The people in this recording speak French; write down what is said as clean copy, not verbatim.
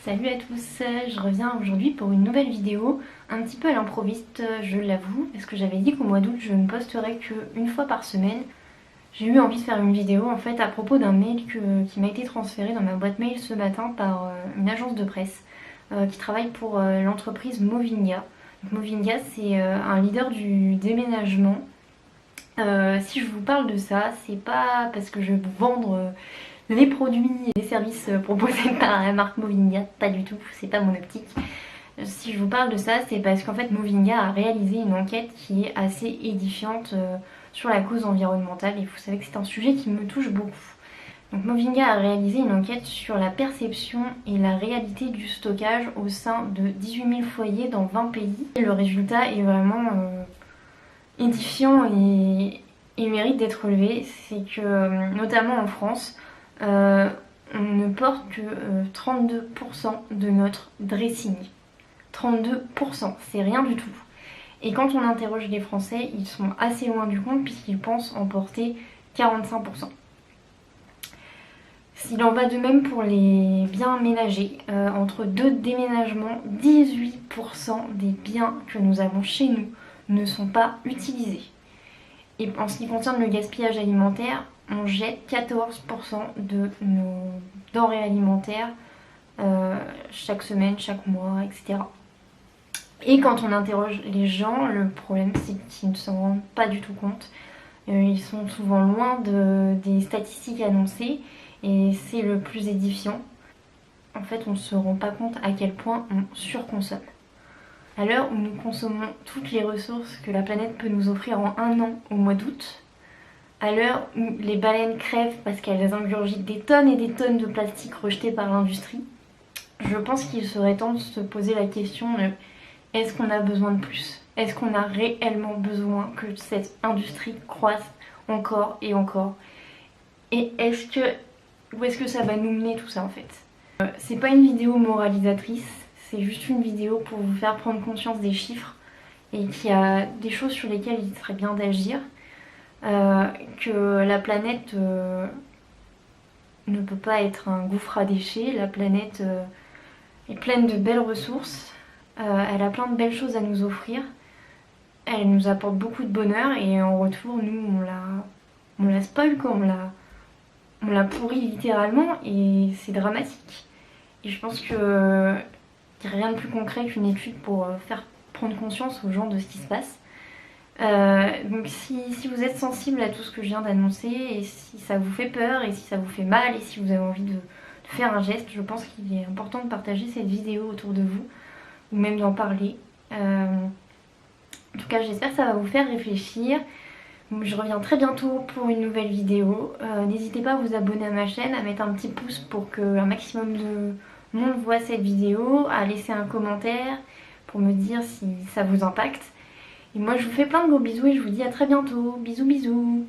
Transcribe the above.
Salut à tous, je reviens aujourd'hui pour une nouvelle vidéo, un petit peu à l'improviste, je l'avoue, parce que j'avais dit qu'au mois d'août je ne posterais qu'une fois par semaine. J'ai eu envie de faire une vidéo en fait à propos d'un mail qui m'a été transféré dans ma boîte mail ce matin par une agence de presse qui travaille pour l'entreprise Movinga. Donc, Movinga, c'est un leader du déménagement. Si je vous parle de ça, c'est pas parce que je vais vous vendre les produits et les services proposés par la marque Movinga, pas du tout, c'est pas mon optique. Si je vous parle de ça, c'est parce qu'en fait Movinga a réalisé une enquête qui est assez édifiante sur la cause environnementale et vous savez que c'est un sujet qui me touche beaucoup. Donc Movinga a réalisé une enquête sur la perception et la réalité du stockage au sein de 18 000 foyers dans 20 pays. Et le résultat est vraiment édifiant et mérite d'être relevé. C'est que notamment en France, on ne porte que 32% de notre dressing. 32%, c'est rien du tout. Et quand on interroge les Français, ils sont assez loin du compte puisqu'ils pensent en porter 45%. S'il en va de même pour les biens ménagers, entre deux déménagements, 18% des biens que nous avons chez nous ne sont pas utilisés. Et en ce qui concerne le gaspillage alimentaire, on jette 14% de nos denrées alimentaires chaque semaine, chaque mois, etc. Et quand on interroge les gens, le problème c'est qu'ils ne s'en rendent pas du tout compte. Ils sont souvent loin des statistiques annoncées et c'est le plus édifiant. En fait, on ne se rend pas compte à quel point on surconsomme. À l'heure où nous consommons toutes les ressources que la planète peut nous offrir en un an au mois d'août, à l'heure où les baleines crèvent parce qu'elles ingurgitent des tonnes et des tonnes de plastique rejetés par l'industrie, je pense qu'il serait temps de se poser la question de est-ce qu'on a besoin de plus? Est-ce qu'on a réellement besoin que cette industrie croisse encore et encore? Et où est-ce que ça va nous mener tout ça en fait? C'est pas une vidéo moralisatrice, c'est juste une vidéo pour vous faire prendre conscience des chiffres et qu'il y a des choses sur lesquelles il serait bien d'agir. Que la planète ne peut pas être un gouffre à déchets. La planète est pleine de belles ressources, elle a plein de belles choses à nous offrir, elle nous apporte beaucoup de bonheur et en retour nous on la spoil quoi, on la pourrit littéralement et c'est dramatique. Et je pense qu'il n'y a rien de plus concret qu'une étude pour faire prendre conscience aux gens de ce qui se passe. Donc si vous êtes sensible à tout ce que je viens d'annoncer et si ça vous fait peur et si ça vous fait mal et si vous avez envie de faire un geste, je pense qu'il est important de partager cette vidéo autour de vous ou même d'en parler. En tout cas j'espère que ça va vous faire réfléchir. Je reviens très bientôt pour une nouvelle vidéo. N'hésitez pas à vous abonner à ma chaîne, à mettre un petit pouce pour qu'un maximum de monde voit cette vidéo, à laisser un commentaire pour me dire si ça vous impacte. Et moi je vous fais plein de gros bisous et je vous dis à très bientôt. Bisous bisous.